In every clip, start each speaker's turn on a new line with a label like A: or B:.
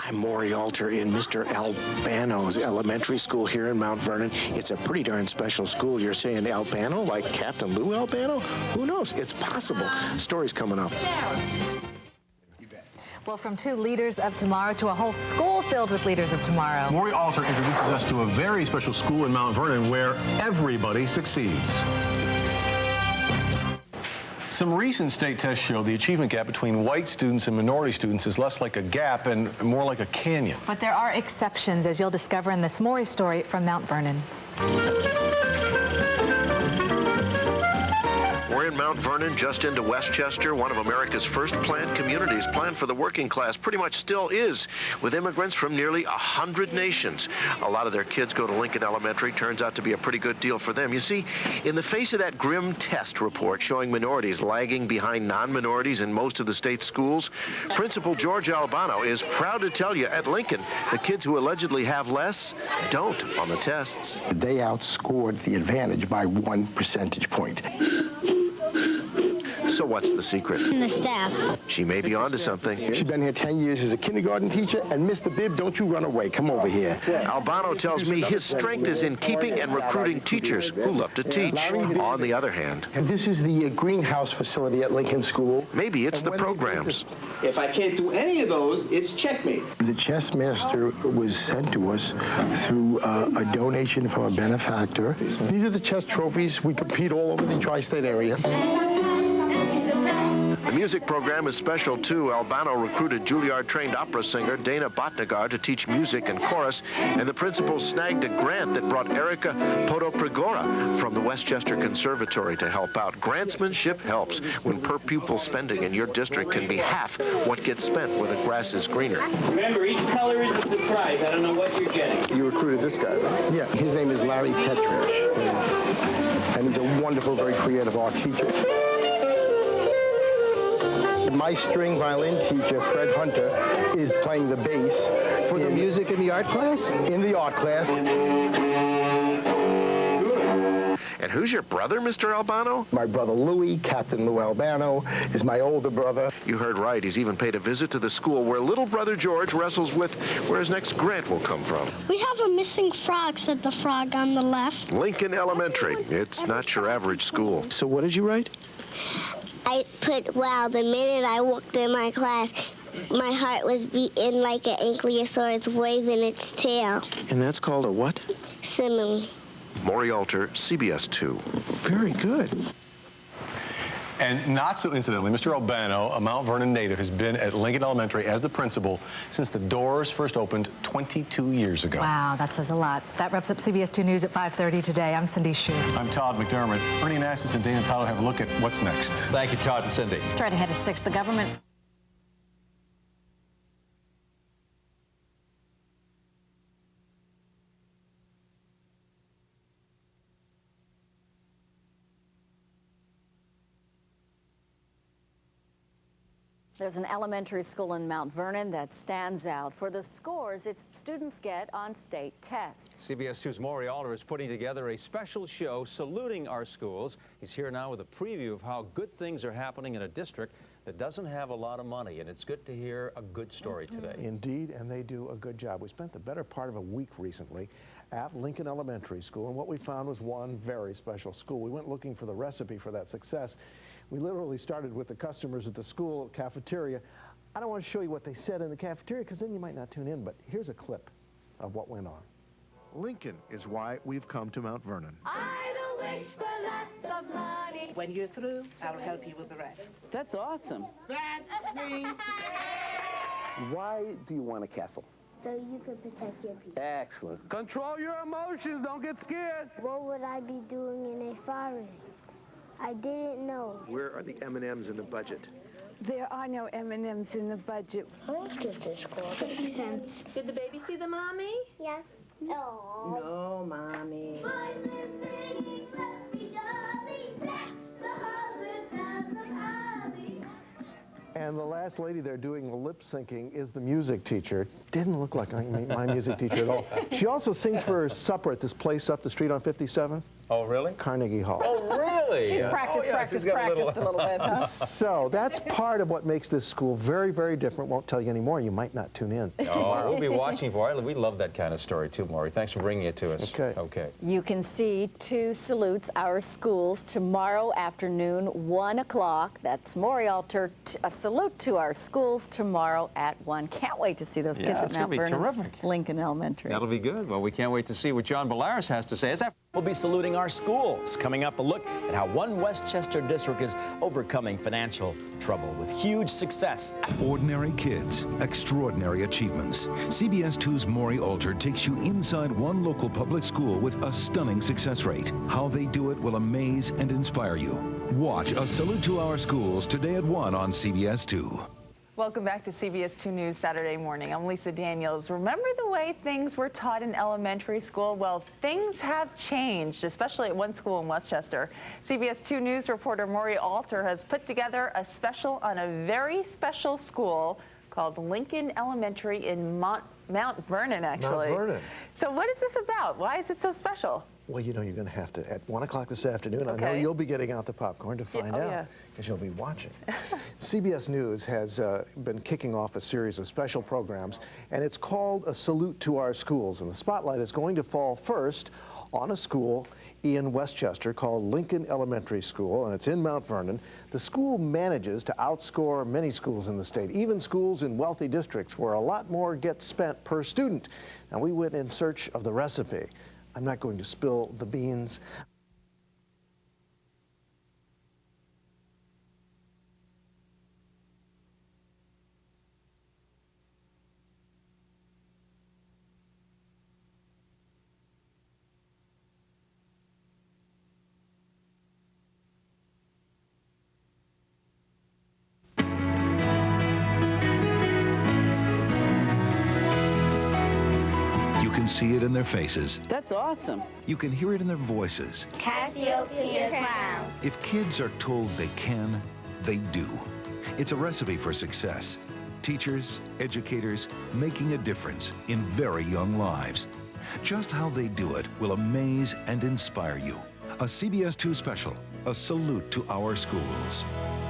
A: I'm Maury Alter in Mr. Albano's elementary school here in Mount Vernon. It's a pretty darn special school. You're saying Albano, like Captain Lou Albano? Who knows? It's possible. Story's coming up.
B: Well, from two leaders of tomorrow to a whole school filled with leaders of tomorrow.
C: Maury Alter introduces us to a very special school in Mount Vernon where everybody succeeds. Some recent state tests show the achievement gap between white students and minority students is less like a gap and more like a canyon.
B: But there are exceptions, as you'll discover in this Maury story from Mount Vernon.
D: We're in Mount Vernon, just into Westchester, one of America's first planned communities. Planned for the working class, pretty much still is, with immigrants from nearly 100 nations. A lot of their kids go to Lincoln Elementary. Turns out to be a pretty good deal for them. You see, in the face of that grim test report showing minorities lagging behind non-minorities in most of the state's schools, Principal George Albano is proud to tell you at Lincoln, the kids who allegedly have less don't on the tests.
A: They outscored the advantage by 1 percentage point.
D: So what's the secret?
E: The staff.
D: She may be onto something.
A: She's been here 10 years as a kindergarten teacher, and Mr. Bibb, don't you run away. Come over here.
D: Albano tells me his strength is in keeping and recruiting teachers who love to teach. On the other hand,
A: This is the greenhouse facility at Lincoln School.
D: maybe it's the programs.
F: If I can't do any of those, it's checkmate.
A: The chess master was sent to us through a donation from a benefactor. These are the chess trophies. We compete all over the tri-state area.
D: The music program is special, too. Albano recruited Juilliard-trained opera singer Dana Bhatnagar to teach music and chorus, and the principal snagged a grant that brought Erica Podopregora from the Westchester Conservatory to help out. Grantsmanship helps when per-pupil spending in your district can be half what gets spent where the grass is greener.
F: Remember, each color is the prize. I don't know what you're getting.
A: You recruited this guy, right? Yeah, his name is Larry Petrish, and he's a wonderful, very creative art teacher. My string violin teacher, Fred Hunter, is playing the bass. For the music in the art class? In the art class.
D: And who's your brother, Mr. Albano?
A: My brother Louis, Captain Lou Albano, is my older brother.
D: You heard right. He's even paid a visit to the school where little brother George wrestles with where his next grant will come from.
E: We have a missing frog, said the frog on the left.
D: Lincoln Elementary. It's not your average school.
A: So what did you write?
E: I put, wow, the minute I walked in my class, my heart was beating like an ankylosaurus waving its tail.
A: And that's called a what?
E: Simile.
D: Maury Alter, CBS 2.
A: Very good.
C: And not so incidentally, Mr. Albano, a Mount Vernon native, has been at Lincoln Elementary as the principal since the doors first opened 22 years ago.
B: Wow, that says a lot. That wraps up CBS 2 News at 5:30 today. I'm Cindy Shu.
C: I'm Todd McDermott. Ernie Nashis and Dana Tyler have a look at what's next.
G: Thank you, Todd and Cindy.
B: Straight ahead at 6, the government
H: There's an elementary school in Mount Vernon that stands out for the scores its students get on state tests.
G: CBS 2's Maury Alter is putting together a special show saluting our schools. He's here now with a preview of how good things are happening in a district that doesn't have a lot of money, and it's good to hear a good story today.
I: Indeed, and they do a good job. We spent the better part of a week recently at Lincoln Elementary School, and what we found was one very special school. We went looking for the recipe for that success. We literally started with the customers at the school cafeteria. I don't want to show you what they said in the cafeteria because then you might not tune in, but here's a clip of what went on.
A: Lincoln is why we've come to Mount Vernon.
J: I don't wish for lots of money. When you're through, I'll help you with the rest.
F: That's awesome.
J: That's me.
I: Why do you want a castle?
E: So you could protect your people.
I: Excellent.
F: Control your emotions. Don't get scared.
E: What would I be doing in a forest? I didn't know.
A: Where are the M&Ms in the budget?
J: There are no M&Ms in the budget.
E: How much does this cost? 50 cents.
J: Did the baby see the mommy?
E: Yes. Oh.
J: No, mommy.
I: And the last lady there doing the lip syncing is the music teacher, didn't look like my music teacher at all. She also sings for supper at this place up the street on 57.
G: Oh, really?
I: Carnegie Hall.
G: Oh, really?
H: She's practiced a little bit, huh?
I: So that's part of what makes this school very, very different. Won't tell you anymore. You might not tune in.
G: Oh, we'll be watching for it. We love that kind of story, too, Maury. Thanks for bringing it to us.
I: Okay.
G: Okay.
H: You can see 2 salutes our schools tomorrow afternoon, 1 o'clock. That's Maury Alter. A salute to our schools tomorrow at 1. Can't wait to see those kids at
G: it's gonna
H: Mount
G: be
H: Vernon's
G: terrific.
H: Lincoln Elementary.
G: That'll be good. Well, we can't wait to see what John Bellaris has to say. Is that
K: We'll be saluting our schools. Coming up, a look at how one Westchester district is overcoming financial trouble with huge success.
L: Ordinary kids, extraordinary achievements. CBS 2's Maury Alter takes you inside one local public school with a stunning success rate. How they do it will amaze and inspire you. Watch A Salute to Our Schools today at 1 on CBS 2.
J: Welcome back to CBS 2 News Saturday morning. I'm Lisa Daniels. Remember the way things were taught in elementary school? Well, things have changed, especially at one school in Westchester. CBS 2 News reporter Maury Alter has put together a special on a very special school called Lincoln Elementary in Mount Vernon, actually.
I: Mount Vernon.
J: So what is this about? Why is it so special?
I: Well, you know, you're going to have to, at 1 o'clock this afternoon, I know
J: Okay.
I: you'll be getting out the popcorn to find out, because you'll be watching. CBS News has been kicking off a series of special programs, and it's called A Salute to Our Schools. And the spotlight is going to fall first on a school in Westchester called Lincoln Elementary School, and it's in Mount Vernon. The school manages to outscore many schools in the state, even schools in wealthy districts where a lot more gets spent per student. And we went in search of the recipe. I'm not going to spill the beans.
L: You can see it in their faces.
M: That's awesome.
L: You can hear it in their voices.
E: Cassiopeia crown.
L: If kids are told they can, they do. It's a recipe for success. Teachers, educators, making a difference in very young lives. Just how they do it will amaze and inspire you. A CBS 2 special, A Salute to Our Schools.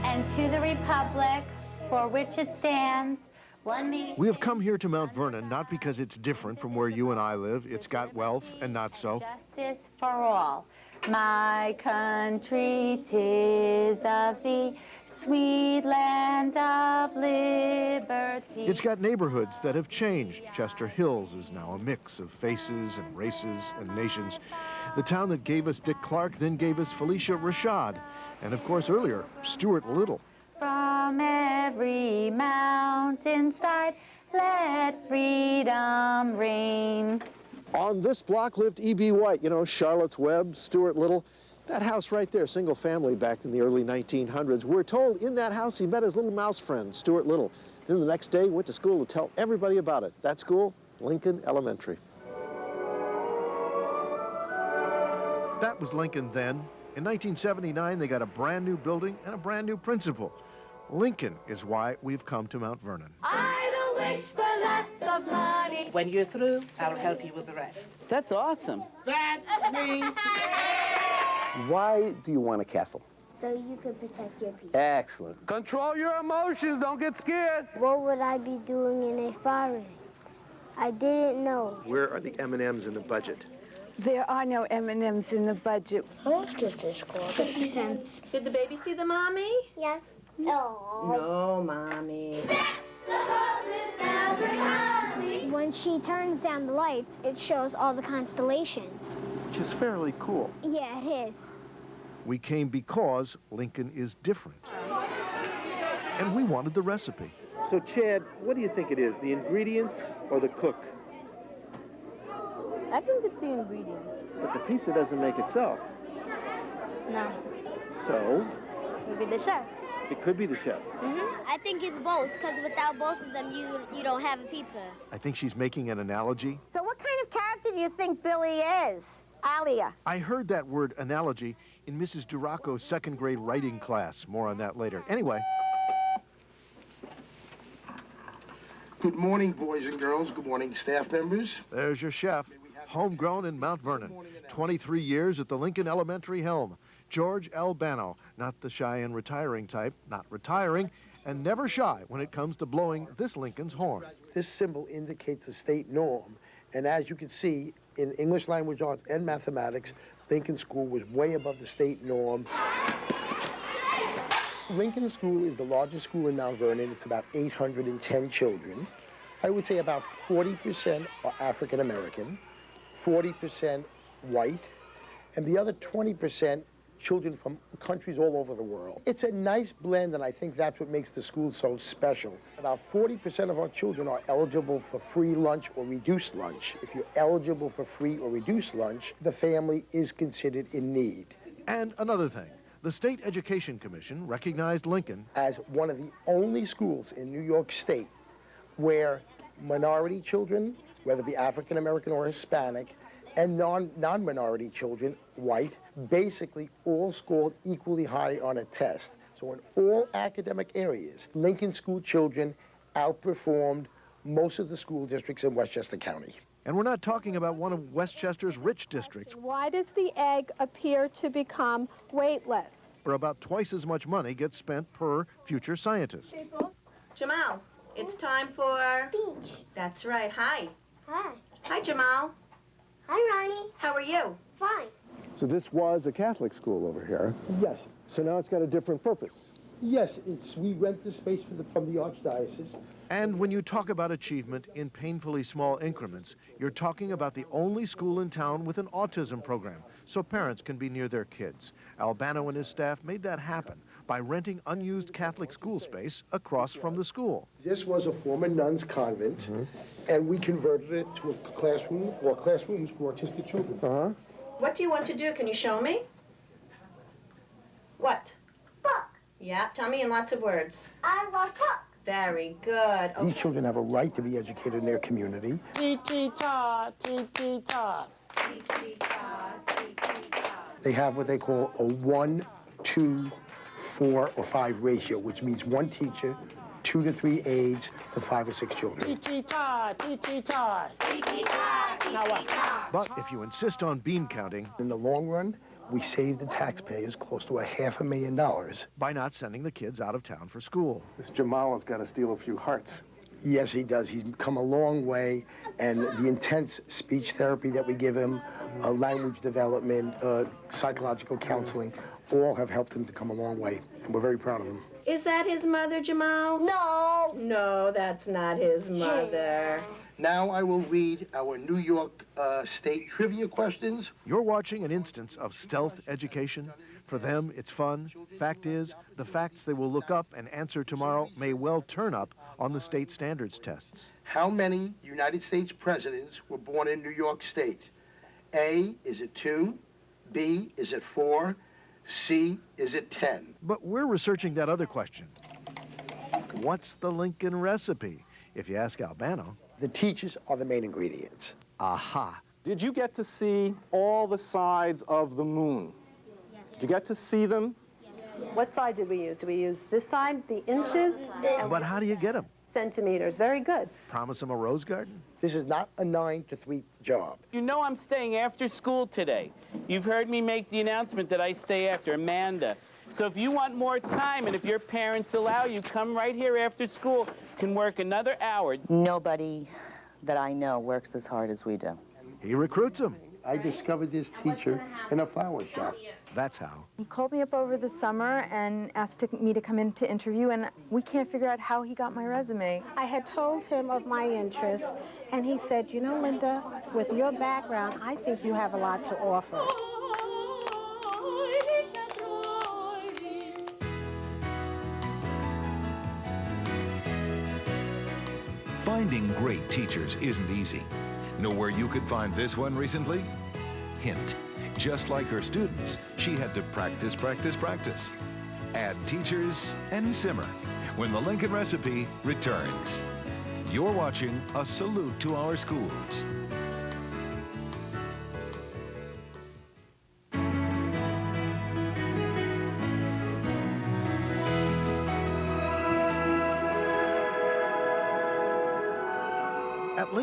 E: And to the republic for which it stands, one nation.
I: We have come here to Mount Vernon not because it's different from where you and I live. It's got wealth and not so.
E: Justice for all. My country, 'tis of thee, sweet land of liberty.
I: It's got neighborhoods that have changed. Chester Hills is now a mix of faces and races and nations. The town that gave us Dick Clark then gave us Felicia Rashad. And of course earlier, Stuart Little.
E: From every mountainside, let freedom reign.
I: On this block lived E.B. White, you know, Charlotte's Web, Stuart Little. That house right there, single family back in the early 1900s. We're told in that house he met his little mouse friend, Stuart Little. Then the next day, went to school to tell everybody about it. That school, Lincoln Elementary. That was Lincoln then. In 1979, they got a brand new building and a brand new principal. Lincoln is why we've come to Mount Vernon.
J: I don't wish for lots of money. When you're through, I'll help you with the rest.
M: That's awesome.
J: That's me.
N: Why do you want a castle?
E: So you could protect your people.
N: Excellent.
I: Control your emotions, don't get scared.
E: What would I be doing in a forest? I didn't know.
I: Where are the M&Ms in the budget?
O: There are no M&Ms in the budget.
E: How much does this cost? 50 cents.
J: Did the baby see the mommy?
E: Yes. Oh.
J: No, Mommy.
P: When she turns down the lights, it shows all the constellations.
I: Which is fairly cool.
P: Yeah, it is.
I: We came because Lincoln is different. And we wanted the recipe. So, Chad, what do you think it is, the ingredients or the cook?
O: I think it's the ingredients.
I: But the pizza doesn't make itself.
P: No.
I: So?
P: Maybe the chef.
I: It could be the chef.
P: I think it's both, because without both of them, you don't have a pizza.
I: I think she's making an analogy.
O: So what kind of character do you think Billy is? Alia.
I: I heard that word analogy in Mrs. Duraco's second grade writing class. More on that later. Anyway.
M: Good morning, boys and girls. Good morning, staff members.
I: There's your chef, homegrown in Mount Vernon. 23 years at the Lincoln Elementary helm. George Albano, not the shy and retiring type, not retiring, and never shy when it comes to blowing this Lincoln's horn.
M: This symbol indicates the state norm, and as you can see, in English language arts and mathematics, Lincoln School was way above the state norm. Lincoln School is the largest school in Mount Vernon. It's about 810 children. I would say about 40% are African American, 40% white, and the other 20% children from countries all over the world. It's a nice blend, and I think that's what makes the school so special. About 40% of our children are eligible for free lunch or reduced lunch. If you're eligible for free or reduced lunch, the family is considered in need.
I: And another thing, the State Education Commission recognized Lincoln
M: as one of the only schools in New York State where minority children, whether it be African American or Hispanic, and non-minority children, white, basically all scored equally high on a test. So in all academic areas, Lincoln School children outperformed most of the school districts in Westchester County.
I: And we're not talking about one of Westchester's rich districts,
N: Why does the egg appear to become weightless?
I: where about twice as much money gets spent per future scientist.
Q: Jamal, it's time for...
E: Speech.
Q: That's right. Hi.
E: Hi.
Q: Hi, Jamal.
E: Hi, Ronnie.
Q: How are you?
E: Fine.
I: So this was a Catholic school over here.
M: Yes.
I: So now it's got a different purpose.
M: Yes, we rent the space from the Archdiocese.
I: And when you talk about achievement in painfully small increments, you're talking about the only school in town with an autism program, so parents can be near their kids. Albano and his staff made that happen by renting unused Catholic school space across from the school.
M: This was a former nuns' convent, and we converted it to a classroom or classrooms for autistic children.
Q: What do you want to do? Can you show me? What?
E: Book.
Q: Yeah, tell me in lots of words.
E: I want book.
Q: Very good. Okay.
M: These children have a right to be educated in their community. They have what they call a 1, 2, 4, or 5 ratio, which means one teacher, 2 to 3 aides to 5 or 6 children.
I: But if you insist on bean counting,
M: in the long run, we save the taxpayers close to $500,000
I: by not sending the kids out of town for school.
M: This Jamal has got to steal a few hearts. Yes, he does. He's come a long way, and the intense speech therapy that we give him, language development, psychological counseling, all have helped him to come a long way, and we're very proud of him.
Q: Is that his mother, Jamal?
E: No.
Q: No, that's not his mother.
M: Now I will read our New York State trivia questions.
I: You're watching an instance of stealth education. For them, it's fun. Fact is, the facts they will look up and answer tomorrow may well turn up on the state standards tests.
M: How many United States presidents were born in New York State? A, is it 2? B, is it 4? C, is it 10?
I: But we're researching that other question. What's the Lincoln recipe? If you ask Albano.
M: The teachers are the main ingredients.
I: Aha.
R: Did you get to see all the sides of the moon? Did you get to see them?
N: What side did we use? Did we use this side, the inches?
I: But how do you get them?
N: Centimeters. Very good.
I: Promise them a rose garden?
M: This is not a 9 to 3 job.
F: You know I'm staying after school today. You've heard me make the announcement that I stay after, Amanda. So if you want more time and if your parents allow you, come right here after school. Can work another hour.
S: Nobody that I know works as hard as we do.
I: He recruits them.
M: I discovered this teacher in a flower shop.
I: That's how.
N: He called me up over the summer and asked me to come in to interview, and we can't figure out how he got my resume.
O: I had told him of my interests, and he said, you know, Linda, with your background, I think you have a lot to offer.
L: Finding great teachers isn't easy. Know where you could find this one recently? Hint. Just like her students, she had to practice, practice, practice. Add teachers and simmer when the Lincoln Recipe returns. You're watching A Salute to Our Schools.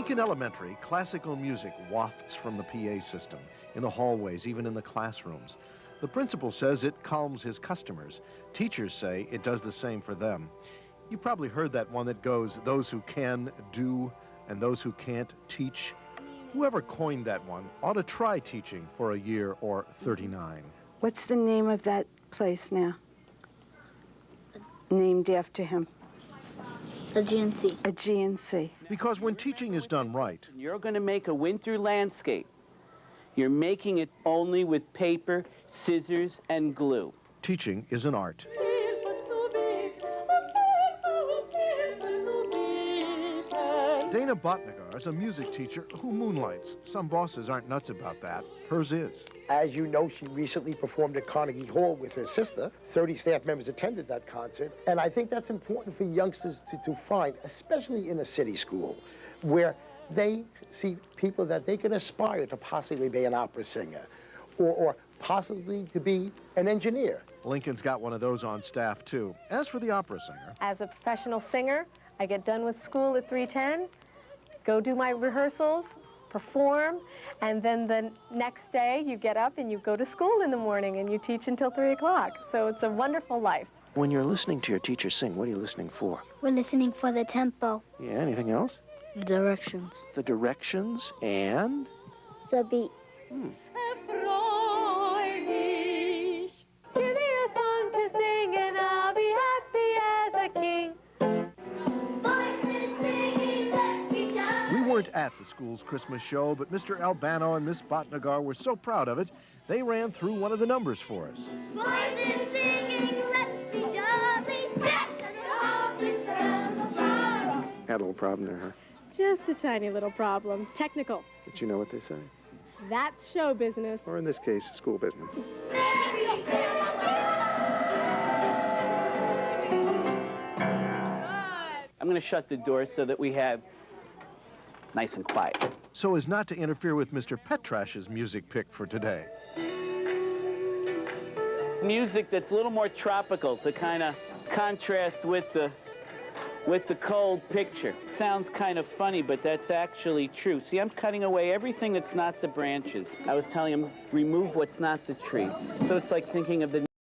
I: Lincoln Elementary, classical music wafts from the PA system, in the hallways, even in the classrooms. The principal says it calms his customers. Teachers say it does the same for them. You probably heard that one that goes, those who can, do, and those who can't, teach. Whoever coined that one ought to try teaching for a year or 39.
T: What's the name of that place now? Named after him.
E: A GNC.
T: A GNC.
I: Because when teaching is done right,
F: You're going to make a winter landscape. You're making it only with paper, scissors, and glue.
I: teaching is an art. Dana Botnagar is a music teacher who moonlights. Some bosses aren't nuts about that. Hers is.
M: As you know, she recently performed at Carnegie Hall with her sister. 30 staff members attended that concert. And I think that's important for youngsters to find, especially in a city school, where they see people that they can aspire to possibly be an opera singer or possibly to be an engineer.
I: Lincoln's got one of those on staff, too. As for the opera singer,
U: as a professional singer, I get done with school at 3:10, go do my rehearsals, perform, and then the next day you get up and you go to school in the morning and you teach until 3 o'clock. So it's a wonderful life.
A: When you're listening to your teacher sing, what are you listening for?
P: We're listening for the tempo,
A: Yeah, anything else?
P: the directions,
A: The directions and?
P: the beat.
U: Give me a song to sing and I'll be happy as a king.
I: we weren't at the school's Christmas show, but Mr. Albano and Miss Botnagar were so proud of it, they ran through one of the numbers for us.
P: Voices singing, let's be jolly, dash and off with them.
A: Had a little problem there, huh?
N: Just a tiny little problem. Technical.
A: But you know what they say?
N: That's show business.
A: Or in this case, school business.
F: I'm going to shut the door so that we have nice and quiet.
I: So as not to interfere with Mr. Petrash's music pick for today.
F: Music that's a little more tropical to kind of contrast with the cold picture. Sounds kind of funny, but that's actually true. See, I'm cutting away everything that's not the branches. I was telling him, remove what's not the tree. So it's like thinking of the